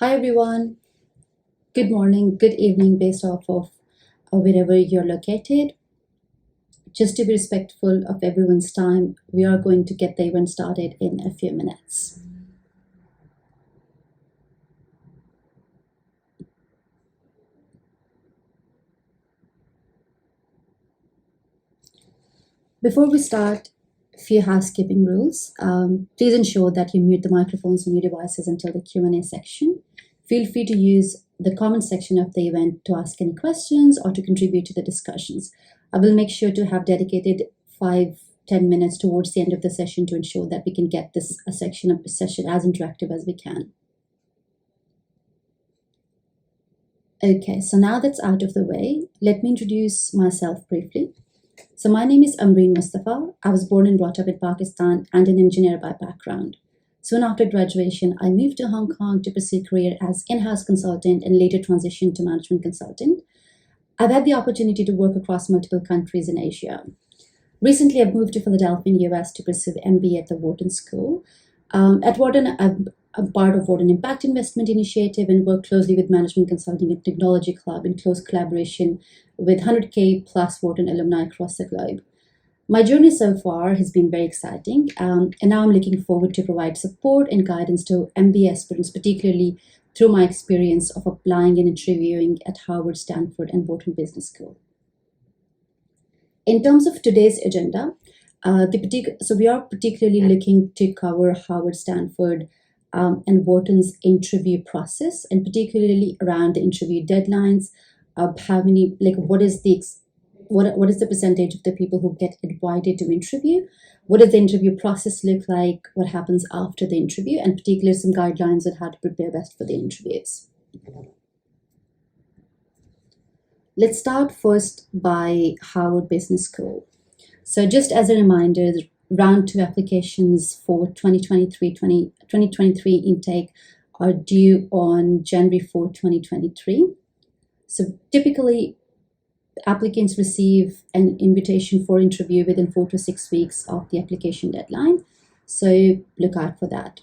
Hi everyone, good morning, good evening, based off of wherever you're located. Just to be respectful of everyone's time, we are going to get the event started in a few minutes. Before we start, a few housekeeping rules. Please ensure that you mute the microphones on your devices until the Q&A section. Feel free to use the comment section of the event to ask any questions or to contribute to the discussions. I will make sure to have dedicated 5-10 minutes towards the end of the session to ensure that we can get this section of the session as interactive as we can. Okay, so now that's out of the way, let me introduce myself briefly. So my name is Amreen Mustafa. I was born and brought up in Pakistan and an engineer by background. Soon after graduation, I moved to Hong Kong to pursue a career as in-house consultant and later transitioned to management consultant. I've had the opportunity to work across multiple countries in Asia. Recently, I've moved to Philadelphia in the US to pursue the MBA at the Wharton School. At Wharton, I'm part of Wharton Impact Investment Initiative and work closely with Management Consulting and Technology Club in close collaboration with 100K plus Wharton alumni across the globe. My journey so far has been very exciting, and now I'm looking forward to provide support and guidance to MBA aspirants, particularly through my experience of applying and interviewing at Harvard, Stanford, and Wharton Business School. In terms of today's agenda, so we are particularly looking to cover Harvard, Stanford, and Wharton's interview process, and particularly around the interview deadlines. How many, like, what is the percentage of the people who get invited to interview? What does the interview process look like? What happens after the interview? And particularly some guidelines on how to prepare best for the interviews. Let's start first by Harvard Business School. So just as a reminder, the round 2 applications for 2023 intake are due on January 4, 2023. So typically, applicants receive an invitation for interview within 4 to 6 weeks of the application deadline. So look out for that.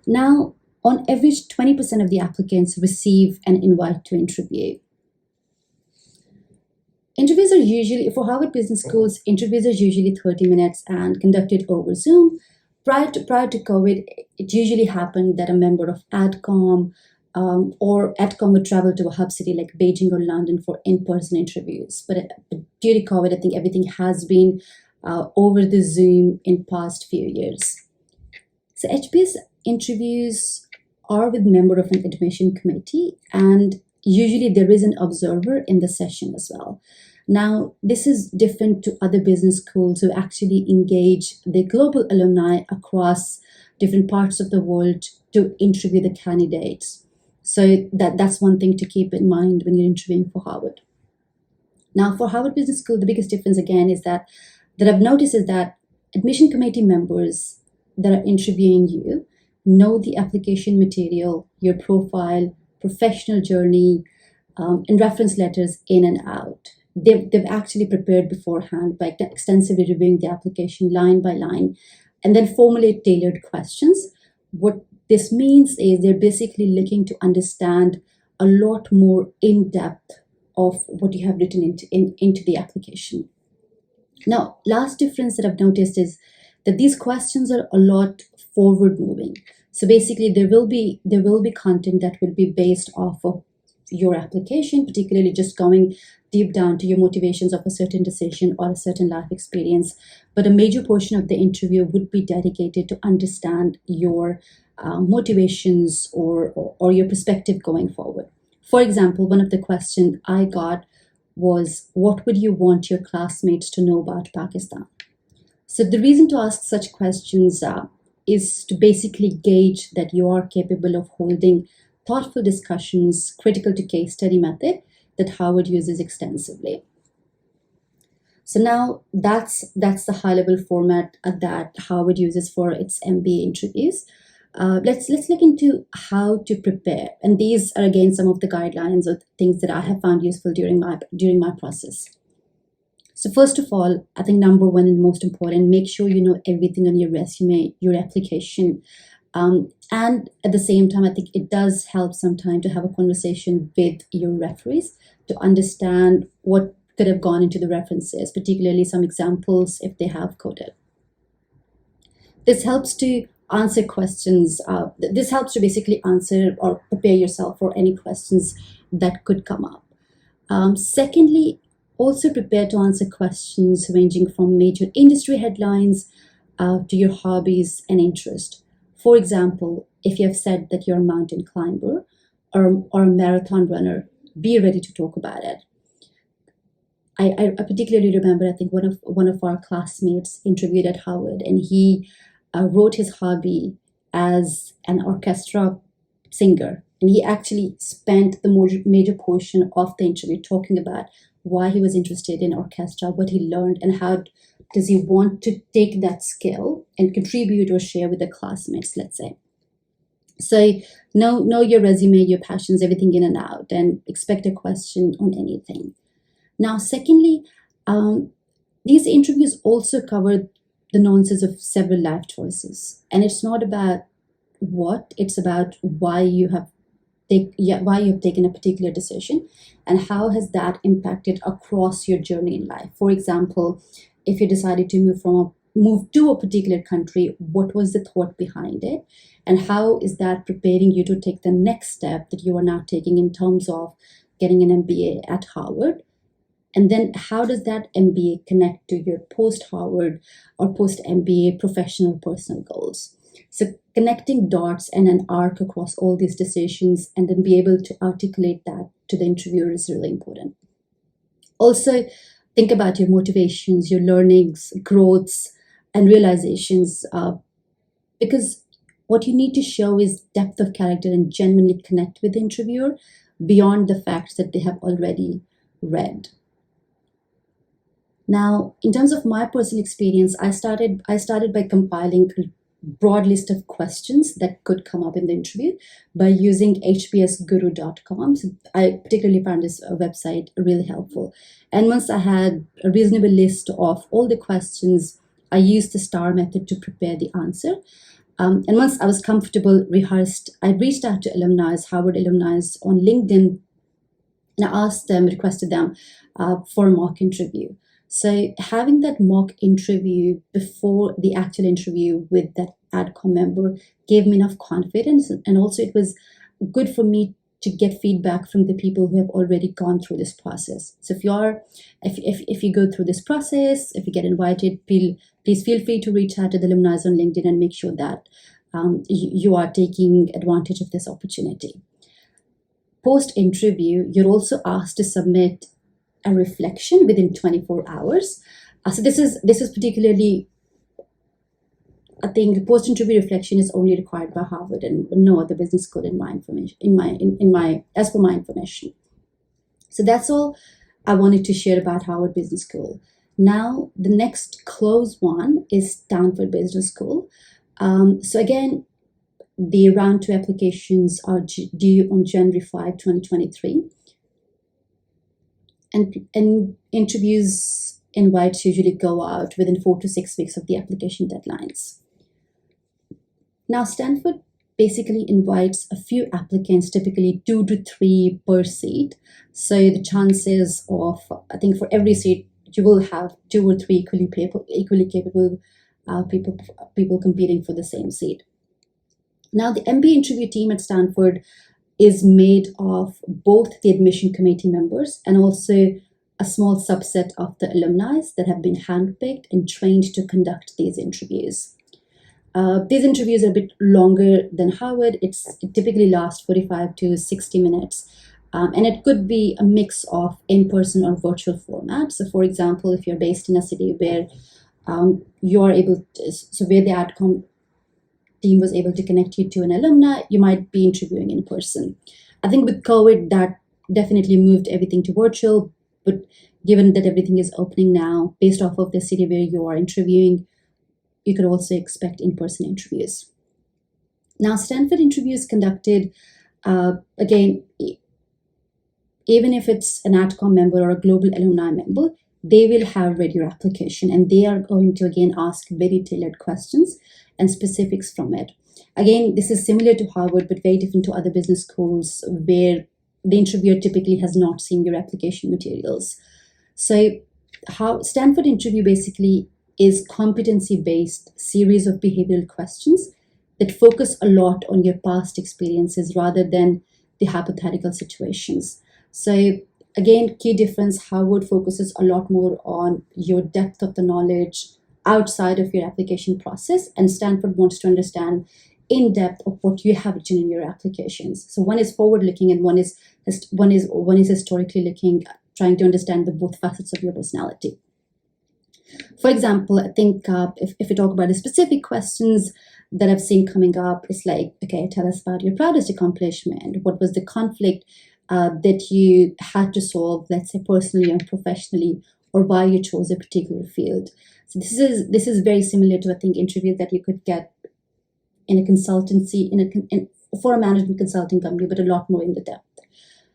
Now, on average, 20% of the applicants receive an invite to interview. Interviews are usually, for Harvard Business Schools, interviews are usually 30 minutes and conducted over Zoom. Prior to COVID, it usually happened that a member of AdCom or AdCom would travel to a hub city like Beijing or London for in-person interviews. But due to COVID, I think everything has been over the Zoom in past few years. So HBS interviews are with member of an admission committee, and usually there is an observer in the session as well. Now, this is different to other business schools who actually engage the global alumni across different parts of the world to interview the candidates. So that's one thing to keep in mind when you're interviewing for Harvard. Now, for Harvard Business School, the biggest difference again is that I've noticed is that admission committee members that are interviewing you know the application material, your profile, professional journey, and reference letters in and out. They've actually prepared beforehand by extensively reviewing the application line by line and then formulate tailored questions. What this means is they're basically looking to understand a lot more in depth of what you have written into the application. Now, last difference that I've noticed is that these questions are a lot forward moving. So basically there will be content that will be based off of your application, particularly just going deep down to your motivations of a certain decision or a certain life experience. But a major portion of the interview would be dedicated to understand your motivations or your perspective going forward. For example, one of the questions I got was, what would you want your classmates to know about Pakistan? So the reason to ask such questions is to basically gauge that you are capable of holding thoughtful discussions critical to case study method that Harvard uses extensively. So now that's the high level format that Harvard uses for its MBA interviews. Let's look into how to prepare, and these are again some of the guidelines or things that I have found useful during my process. So first of all, I think number one and most important, make sure you know everything on your resume, your application, And at the same time, I think it does help sometimes to have a conversation with your referees to understand what could have gone into the references, particularly some examples if they have coded. This helps to answer questions. This helps to basically answer or prepare yourself for any questions that could come up. Secondly, also prepare to answer questions ranging from major industry headlines to your hobbies and interest. For example, if you have said that you're a mountain climber or a marathon runner, be ready to talk about it. I particularly remember, I think one of our classmates interviewed at Harvard, and he wrote his hobby as an orchestra singer. And he actually spent the major portion of the interview talking about why he was interested in orchestra, what he learned, and how does he want to take that skill and contribute or share with the classmates, let's say. So know your resume, your passions, everything in and out, and expect a question on anything. Now, secondly, these interviews also cover the nuances of several life choices. And it's not about what, it's about why you have taken a particular decision and how has that impacted across your journey in life. For example, if you decided to move to a particular country, what was the thought behind it? And how is that preparing you to take the next step that you are now taking in terms of getting an MBA at Harvard? And then how does that MBA connect to your post-Harvard or post-MBA professional personal goals? So connecting dots and an arc across all these decisions and then be able to articulate that to the interviewer is really important. Also, think about your motivations, your learnings, growths, and realizations, because what you need to show is depth of character and genuinely connect with the interviewer beyond the facts that they have already read. Now, in terms of my personal experience, I started by compiling a broad list of questions that could come up in the interview by using hbsguru.com. So I particularly found this website really helpful. And once I had a reasonable list of all the questions, I used the STAR method to prepare the answer. And once I was comfortable, rehearsed, I reached out to alumni, Harvard alumni on LinkedIn, and I asked them, requested them for a mock interview. So having that mock interview before the actual interview with that AdCom member gave me enough confidence, and also it was good for me to get feedback from the people who have already gone through this process. So if you go through this process, if you get invited, please feel free to reach out to the alumni on LinkedIn and make sure that you are taking advantage of this opportunity. Post-interview, you're also asked to submit a reflection within 24 hours. So this is particularly, I think, post-interview reflection is only required by Harvard and no other business school in my information, as per my information. So that's all I wanted to share about Harvard Business School. Now, the next close one is Stanford Business School. So again, the round 2 applications are due on January 5, 2023. And interviews invites usually go out within 4 to 6 weeks of the application deadlines. Now, Stanford basically invites a few applicants, typically 2 to 3 per seat. So the chances of, I think for every seat, you will have 2 or 3 equally capable people competing for the same seat. Now, the MBA interview team at Stanford is made of both the admission committee members and also a small subset of the alumni that have been handpicked and trained to conduct these interviews. These interviews are a bit longer than Harvard. It typically lasts 45 to 60 minutes. And it could be a mix of in-person or virtual formats. So for example, if you're based in a city where where the AdCom team was able to connect you to an alumni, you might be interviewing in person. I think with COVID, that definitely moved everything to virtual, but given that everything is opening now, based off of the city where you are interviewing, you could also expect in-person interviews. Now, Stanford interviews conducted, again, even if it's an AdCom member or a global alumni member, they will have read your application and they are going to again ask very tailored questions and specifics from it. Again, this is similar to Harvard, but very different to other business schools where the interviewer typically has not seen your application materials. So how Stanford interview basically is competency-based series of behavioral questions that focus a lot on your past experiences rather than the hypothetical situations. So again, key difference, Harvard focuses a lot more on your depth of the knowledge outside of your application process, and Stanford wants to understand in depth of what you have written in your applications. So one is forward looking and one is historically looking, trying to understand the both facets of your personality. For example, I think if we talk about the specific questions that I've seen coming up, it's like, okay, tell us about your proudest accomplishment. What was the conflict that you had to solve, let's say personally or professionally, or why you chose a particular field? So this is very similar to, I think, interviews that you could get in a consultancy, for a management consulting company, but a lot more in the depth.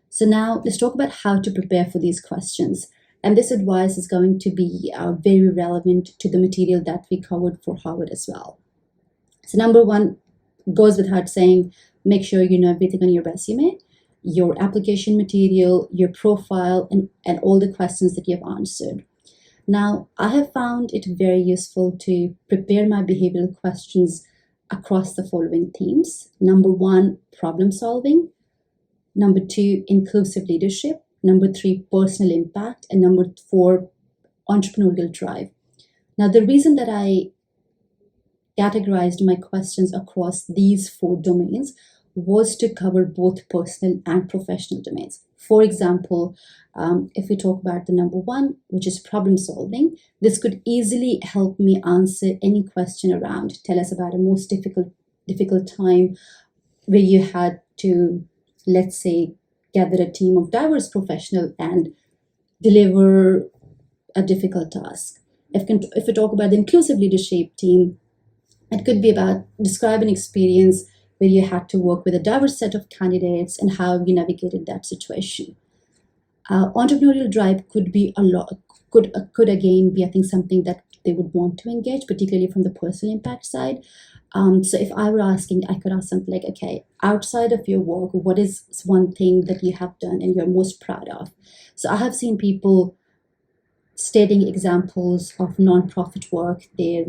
So now let's talk about how to prepare for these questions. And this advice is going to be very relevant to the material that we covered for Harvard as well. So number one, goes without saying, make sure you know everything on your resume, your application material, your profile, and all the questions that you've answered. Now, I have found it very useful to prepare my behavioral questions across the following themes. Number one, problem solving. Number two, inclusive leadership. Number three, personal impact. And number four, entrepreneurial drive. Now, the reason that I categorized my questions across these four domains was to cover both personal and professional domains. For example, if we talk about the number one, which is problem solving, this could easily help me answer any question around, tell us about a most difficult time where you had to, let's say, gather a team of diverse professionals and deliver a difficult task. If we talk about the inclusive leadership team, it could be about describe an experience where you had to work with a diverse set of candidates and how you navigated that situation. Entrepreneurial drive could be could again be, I think, something that they would want to engage, particularly from the personal impact side. So if I were asking, I could ask something like, okay, outside of your work, what is one thing that you have done and you're most proud of? So I have seen people stating examples of nonprofit work, their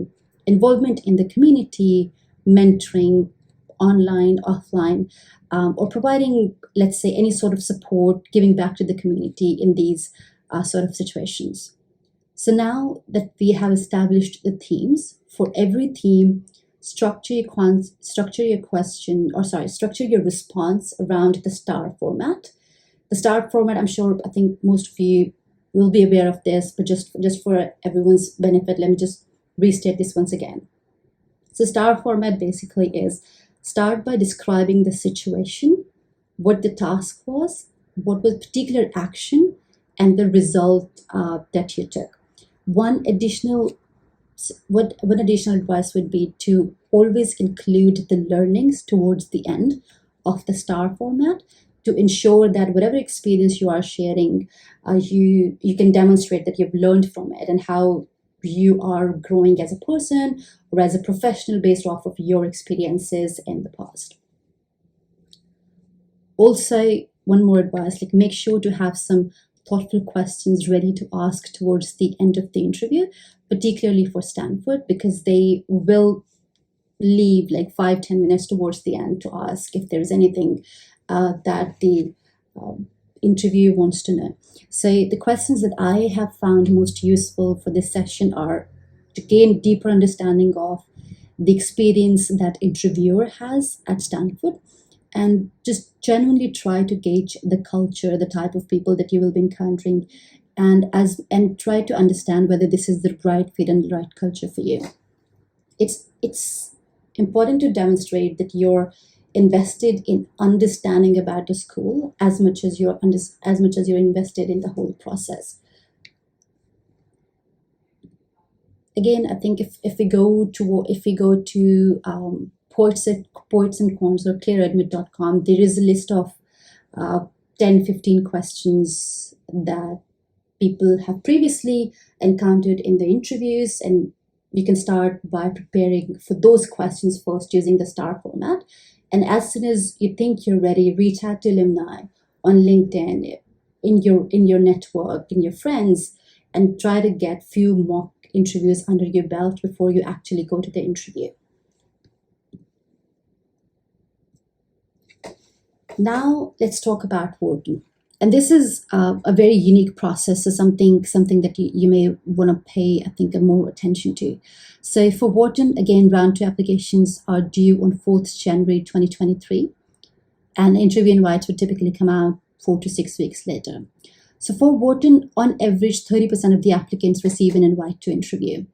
involvement in the community, mentoring, online, offline, or providing, let's say, any sort of support, giving back to the community in these sort of situations. So now that we have established the themes, for every theme, structure your response around the STAR format. The STAR format, I think most of you will be aware of this, but just for everyone's benefit, let me just restate this once again. So STAR format basically is start by describing the situation, what the task was, what was particular action, and the result that you took. One additional advice would be to always include the learnings towards the end of the STAR format to ensure that whatever experience you are sharing, you can demonstrate that you've learned from it and how you are growing as a person or as a professional based off of your experiences in the past. Also, one more advice, like make sure to have some thoughtful questions ready to ask towards the end of the interview, particularly for Stanford, because they will leave like 5-10 minutes towards the end to ask if there's anything that the interview wants to know. So the questions that I have found most useful for this session are to gain deeper understanding of the experience that interviewer has at Stanford, and just genuinely try to gauge the culture, the type of people that you will be encountering, and try to understand whether this is the right fit and the right culture for you. It's important to demonstrate that you're invested in understanding about the school as much as you're invested in the whole process. Again, I think if we go to Poets and Cons or clearadmit.com, there is a list of 10-15 questions that people have previously encountered in the interviews, and you can start by preparing for those questions first using the STAR format. And as soon as you think you're ready, reach out to alumni on LinkedIn, in your network, in your friends, and try to get few mock interviews under your belt before you actually go to the interview. Now let's talk about Wharton. And this is a very unique process, so something that you may want to pay, I think, more attention to. So for Wharton, again, round 2 applications are due on 4th January 2023, and interview invites would typically come out 4 to 6 weeks later. So for Wharton, on average, 30% of the applicants receive an invite to interview.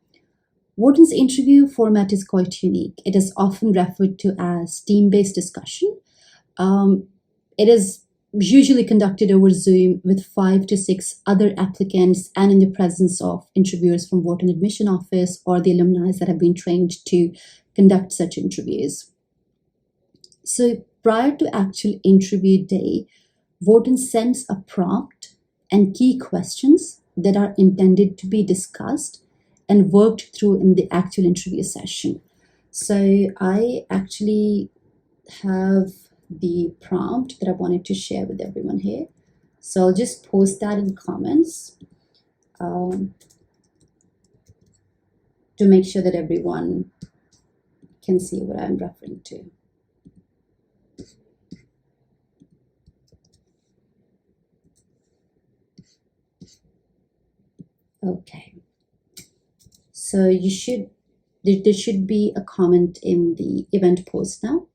Wharton's interview format is quite unique. It is often referred to as team-based discussion. It is usually conducted over Zoom with 5 to 6 other applicants and in the presence of interviewers from Wharton admission office or the alumni that have been trained to conduct such interviews. So prior to actual interview day, Wharton sends a prompt and key questions that are intended to be discussed and worked through in the actual interview session. So I actually have the prompt that I wanted to share with everyone here. So I'll just post that in comments to make sure that everyone can see what I'm referring to. Okay. So there should be a comment in the event post now,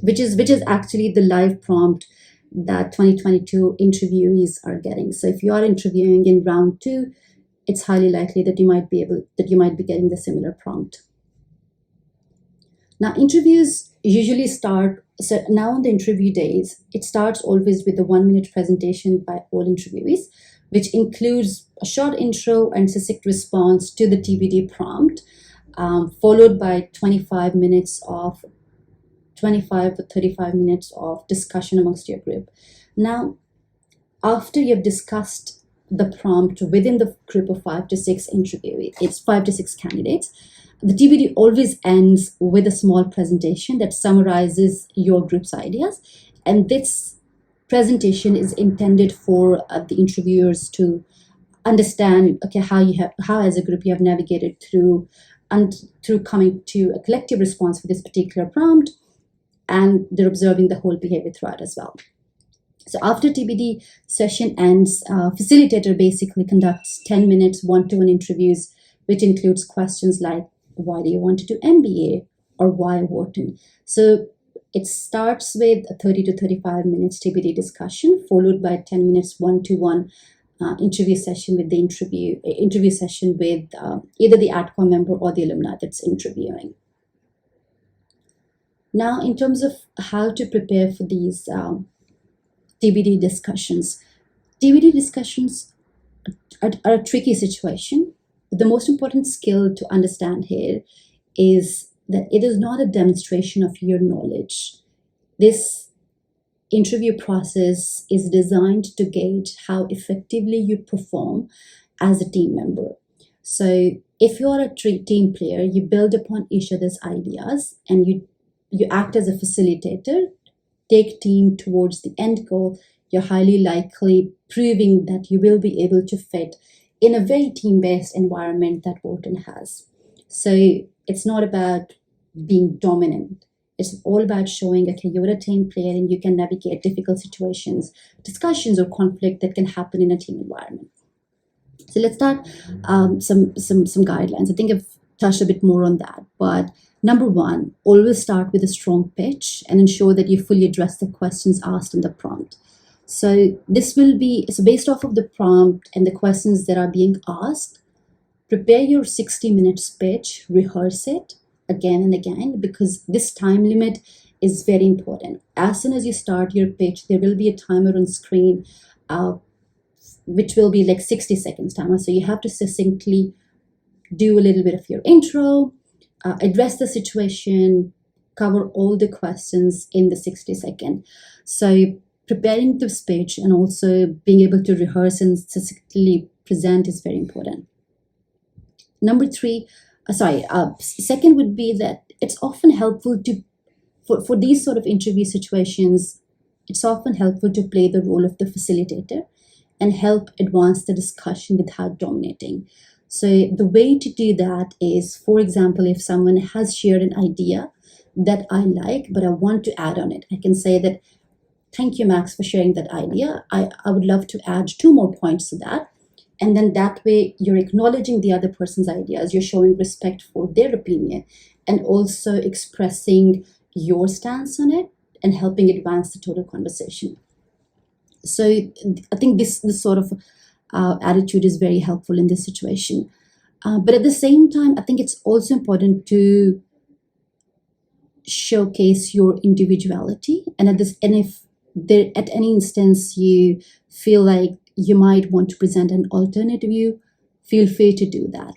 which is actually the live prompt that 2022 interviewees are getting. So if you are interviewing in round 2, it's highly likely that you might be getting the similar prompt. Now interviews usually start, so now on the interview days, it starts always with a 1-minute presentation by all interviewees, which includes a short intro and succinct response to the TBD prompt, followed by 25 to 35 minutes of discussion amongst your group. Now, after you've discussed the prompt within the group of 5 to 6 interviewees, it's 5 to 6 candidates, the TBD always ends with a small presentation that summarizes your group's ideas. And this presentation is intended for the interviewers to understand, okay, how as a group you have navigated through coming to a collective response for this particular prompt, and they're observing the whole behavior throughout as well. So after TBD session ends, facilitator basically conducts 10 minutes one-to-one interviews, which includes questions like, why do you want to do MBA, or why Wharton? So it starts with a 30 to 35 minutes TBD discussion, followed by 10 minutes one-to-one interview session with either the AdCom member or the alumni that's interviewing. Now, in terms of how to prepare for these TBD discussions are a tricky situation. The most important skill to understand here is that it is not a demonstration of your knowledge. This interview process is designed to gauge how effectively you perform as a team member. So if you are a team player, you build upon each other's ideas and you act as a facilitator, take team towards the end goal. You're highly likely proving that you will be able to fit in a very team-based environment that Wharton has. So it's not about being dominant. It's all about showing, okay, you're a team player and you can navigate difficult situations, discussions, or conflict that can happen in a team environment. So let's start some guidelines. I think I've touched a bit more on that. But number 1, always start with a strong pitch and ensure that you fully address the questions asked in the prompt. So this will be, based off of the prompt and the questions that are being asked, prepare your 60-minute speech, rehearse it again and again, because this time limit is very important. As soon as you start your pitch, there will be a timer on screen, which will be like 60 seconds timer. So you have to succinctly do a little bit of your intro, address the situation, cover all the questions in the 60-second. So preparing the speech and also being able to rehearse and succinctly present is very important. Number three, second would be that it's often helpful to, for these sort of interview situations, it's often helpful to play the role of the facilitator and help advance the discussion without dominating. So the way to do that is, for example, if someone has shared an idea that I like, but I want to add on it, I can say that, thank you, Max, for sharing that idea. I would love to add two more points to that. And then that way you're acknowledging the other person's ideas, you're showing respect for their opinion, and also expressing your stance on it and helping advance the total conversation. So I think this sort of attitude is very helpful in this situation. But at the same time, I think it's also important to showcase your individuality. And if there at any instance you feel like you might want to present an alternative view, feel free to do that,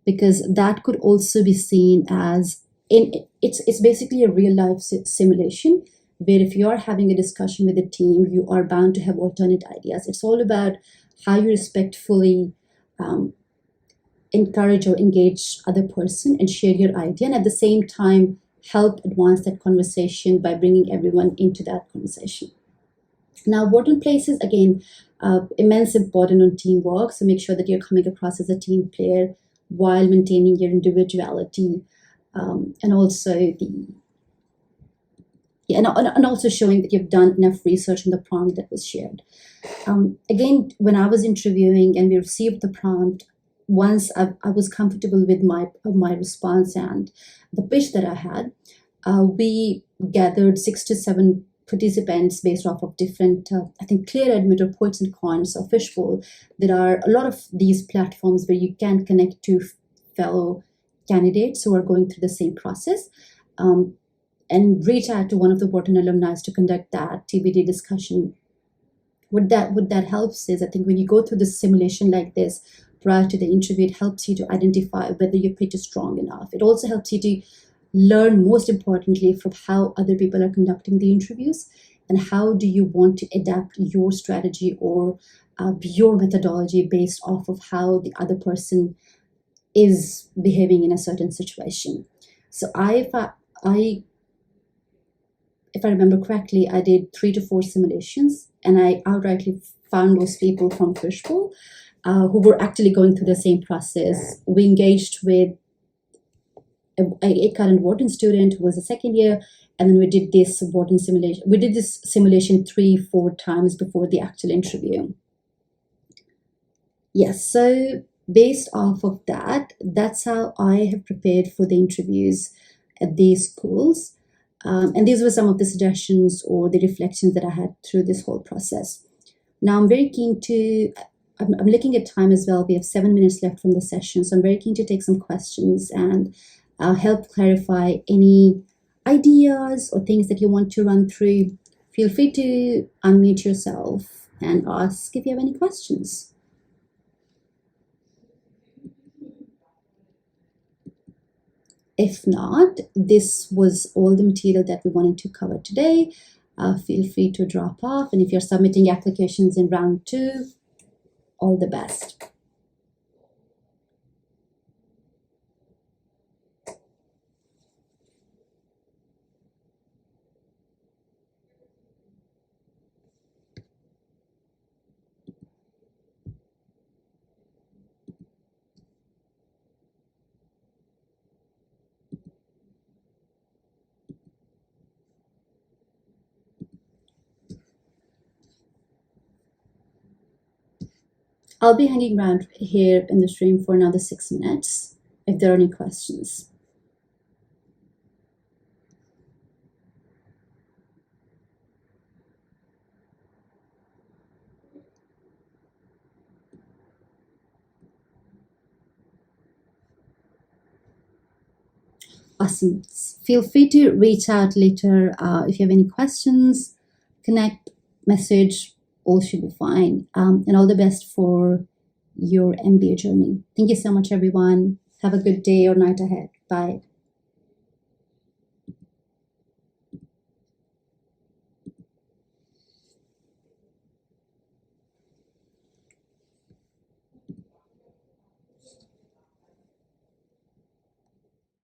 because that could also be seen as it's basically a real life simulation, where if you're having a discussion with a team, you are bound to have alternate ideas. It's all about how you respectfully encourage or engage other person and share your idea, and at the same time help advance that conversation by bringing everyone into that conversation. Now, Wharton places, again, immense importance on teamwork. So make sure that you're coming across as a team player while maintaining your individuality, and also and also showing that you've done enough research on the prompt that was shared. Again, when I was interviewing and we received the prompt, once I was comfortable with my response and the pitch that I had, we gathered 6 to 7 participants based off of different, I think, clear admitter, points and cons, or fishbowl. There are a lot of these platforms where you can connect to fellow candidates who are going through the same process, and reach out to one of the Wharton alumni to conduct that TBD discussion. What that helps is, I think, when you go through this simulation like this prior to the interview, it helps you to identify whether your pitch is strong enough. It also helps you to learn, most importantly, from how other people are conducting the interviews, and how do you want to adapt your strategy or your methodology based off of how the other person is behaving in a certain situation. So if I remember correctly, I did 3 to 4 simulations, and I outrightly found those people from Fishbowl who were actually going through the same process. We engaged with a current Wharton student who was a second year, and then we did this Wharton simulation. We did this simulation 3-4 times before the actual interview. Yes, so based off of that, that's how I have prepared for the interviews at these schools. And these were some of the suggestions or the reflections that I had through this whole process. Now, I'm very keen to, I'm looking at time as well. We have 7 minutes left from the session. So I'm very keen to take some questions and help clarify any ideas or things that you want to run through. Feel free to unmute yourself and ask if you have any questions. If not, this was all the material that we wanted to cover today. Feel free to drop off. And if you're submitting applications in round 2, all the best. I'll be hanging around here in the stream for another 6 minutes if there are any questions. Awesome. Feel free to reach out later if you have any questions, connect, message, all should be fine. And all the best for your MBA journey. Thank you so much, everyone. Have a good day or night ahead. Bye.